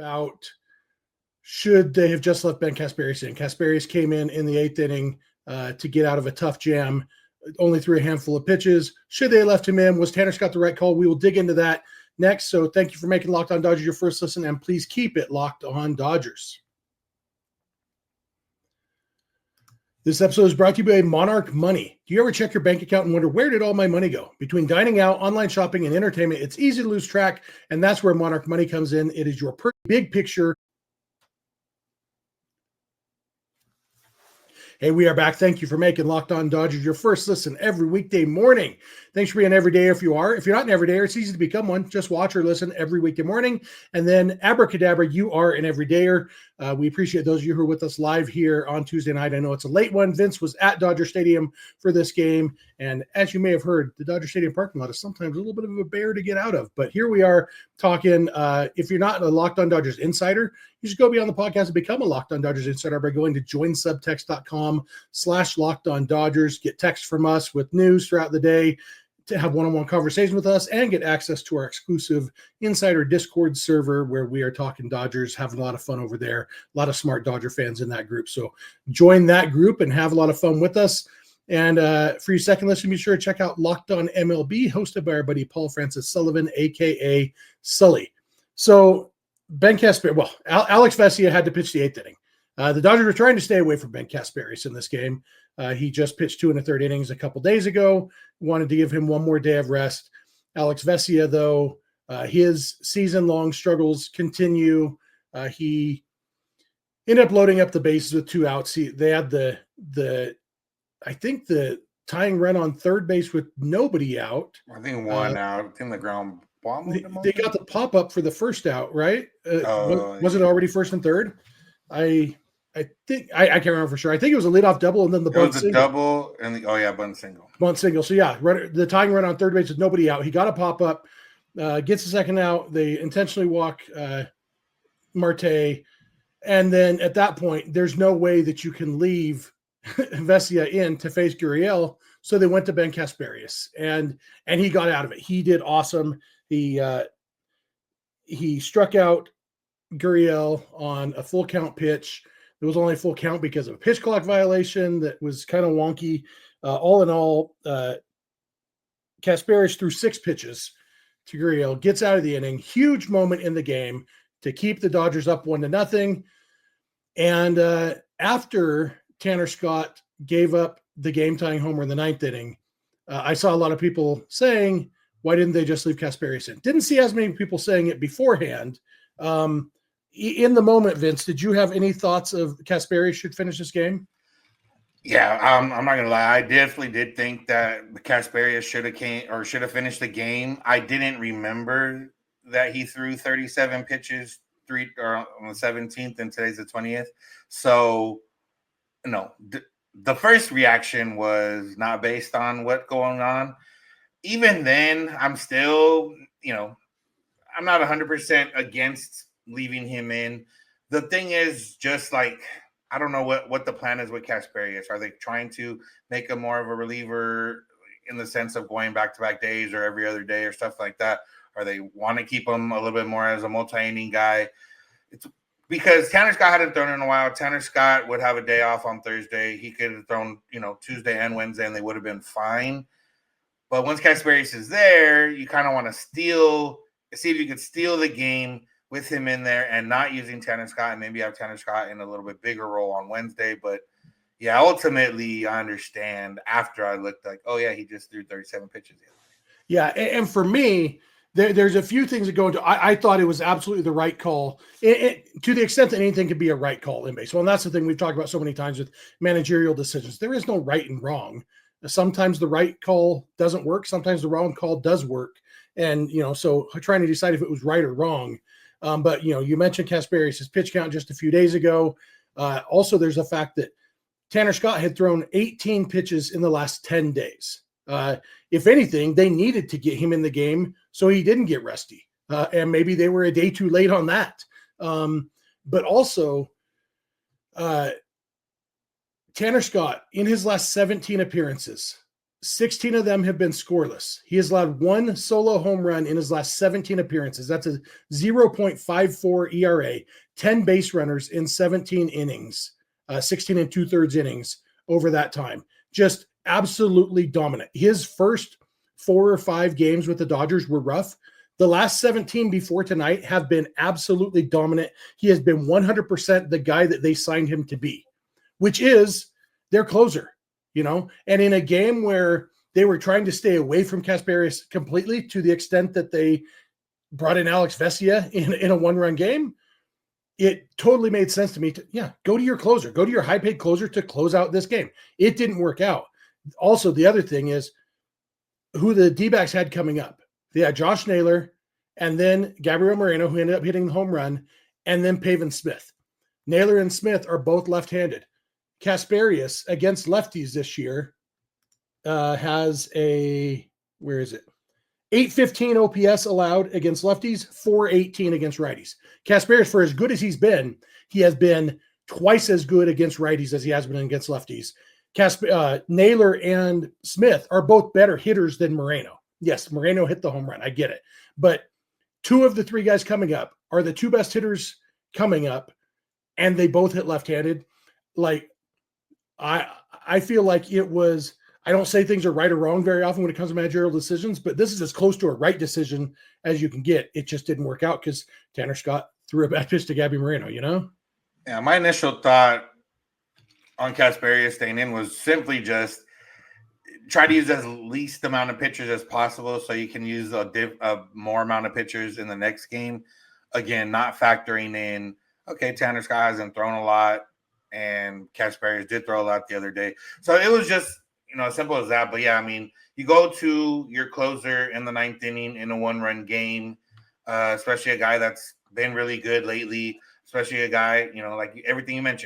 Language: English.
about should they have just left Ben Kasperius in. Kasperius came in the 8th inning to get out of a tough jam, only threw a handful of pitches. Should they have left him in? Was Tanner Scott the right call? We will dig into that next. So thank you for making Locked On Dodgers your first listen, and please keep it Locked On Dodgers. This episode is brought to you by Monarch Money. Do you ever check your bank account and wonder, where did all my money go? Between dining out, online shopping, and entertainment, it's easy to lose track, and that's where Monarch Money comes in. It is your big picture. Hey, we are back. Thank you for making Locked On Dodgers your first listen every weekday morning. Thanks for being an everydayer if you are. If you're not an everydayer, it's easy to become one. Just watch or listen every weekday morning. And then abracadabra, you are an everydayer. We appreciate those of you who are with us live here on Tuesday night. I know it's a late one. Vince was at Dodger Stadium for this game. And as you may have heard, the Dodger Stadium parking lot is sometimes a little bit of a bear to get out of. But here we are talking. If you're not a Locked On Dodgers insider, you should go be on the podcast and become a Locked On Dodgers insider by going to joinsubtext.com/LockedOnDodgers. Get text from us with news throughout the day, to have one-on-one conversation with us, and get access to our exclusive insider Discord server where we are talking Dodgers, having a lot of fun over there. A lot of smart Dodger fans in that group. So join that group and have a lot of fun with us. And for your second listen, be sure to check out Locked On MLB, hosted by our buddy Paul Francis Sullivan, a.k.a. Sully. So Ben Kasperius, Alex Vesia had to pitch the 8th inning. The Dodgers were trying to stay away from Ben Kasperius in this game. He just pitched 2 1/3 innings a couple days ago. Wanted to give him one more day of rest. Alex Vesia, though, his season-long struggles continue. He ended up loading up the bases with 2 outs. They had the tying run on third base with nobody out. I think 1 out in the ground ball. They got the pop-up for the first out, right? Was it already first and third? I think I can't remember for sure. I think it was a leadoff double and then the bunt single. Double and bunt single. Bunt single. So yeah, the tying run on third base with nobody out. He got a pop up, gets a second out. They intentionally walk Marte, and then at that point, there's no way that you can leave Vesia in to face Gurriel. So they went to Ben Kasperius, and he got out of it. He did awesome. He struck out Gurriel on a full count pitch. It was only a full count because of a pitch clock violation that was kind of wonky. All in all, Kasperius threw 6 pitches to Gurriel, gets out of the inning. Huge moment in the game to keep the Dodgers up 1-0. And after Tanner Scott gave up the game-tying homer in the 9th inning, I saw a lot of people saying, why didn't they just leave Kasperius in? Didn't see as many people saying it beforehand. In the moment, Vince, did you have any thoughts of Kasperius should finish this game? Yeah, I'm not gonna lie. I definitely did think that Kasperius should have finished the game. I didn't remember that he threw 37 pitches on the 17th, and today's the 20th. So, the first reaction was not based on what's going on. Even then, I'm still, I'm not 100% against leaving him in. The thing is, just like, I don't know what the plan is with Kasperius. Are they trying to make him more of a reliever in the sense of going back-to-back days or every other day or stuff like that? Or they want to keep him a little bit more as a multi-inning guy? It's because Tanner Scott hadn't thrown in a while. Tanner Scott would have a day off on Thursday. He could have thrown, Tuesday and Wednesday, and they would have been fine. But once Kasperius is there, you kind of want to see if you could steal the game with him in there and not using Tanner Scott, and maybe have Tanner Scott in a little bit bigger role on Wednesday. But yeah, ultimately I understand after I looked like, oh yeah, he just threw 37 pitches. Yeah. And for me, there's a few things that go into, I thought it was absolutely the right call to the extent that anything could be a right call in baseball. And that's the thing we've talked about so many times with managerial decisions. There is no right and wrong. Sometimes the right call doesn't work. Sometimes the wrong call does work. And, so trying to decide if it was right or wrong. But, you mentioned Kasperius' pitch count just a few days ago. Also, there's the fact that Tanner Scott had thrown 18 pitches in the last 10 days. If anything, they needed to get him in the game so he didn't get rusty. And maybe they were a day too late on that. But also, Tanner Scott, in his last 17 appearances, 16 of them have been scoreless. He has allowed one solo home run in his last 17 appearances. That's a 0.54 ERA, 10 base runners in 17 innings, 16 and 2/3 innings over that time. Just absolutely dominant. His first 4 or 5 games with the Dodgers were rough. The last 17 before tonight have been absolutely dominant. He has been 100% the guy that they signed him to be, which is their closer, And in a game where they were trying to stay away from Casparius completely, to the extent that they brought in Alex Vesia in a one-run game, it totally made sense to me to, go to your closer, go to your high-paid closer to close out this game. It didn't work out. Also, the other thing is who the D-backs had coming up. They had Josh Naylor and then Gabriel Moreno, who ended up hitting the home run, and then Pavin Smith. Naylor and Smith are both left-handed. Casparius against lefties this year has a, 815 OPS allowed against lefties, 418 against righties. Casparius, for as good as he has been twice as good against righties as he has been against lefties. Naylor and Smith are both better hitters than Moreno. Yes, Moreno hit the home run. I get it. But 2 of the 3 guys coming up are the 2 best hitters coming up, and they both hit left-handed. Like, I feel like it was, I don't say things are right or wrong very often when it comes to managerial decisions, but this is as close to a right decision as you can get. It just didn't work out because Tanner Scott threw a bad pitch to Gabby Moreno, Yeah, my initial thought on Casparius staying in was simply just try to use as least amount of pitchers as possible so you can use a more amount of pitchers in the next game. Again, not factoring in, okay, Tanner Scott hasn't thrown a lot, and Casparius did throw a lot the other day. So it was just, as simple as that. But yeah, I mean, you go to your closer in the 9th inning in a 1-run game, especially a guy that's been really good lately, especially a guy, like everything you mentioned,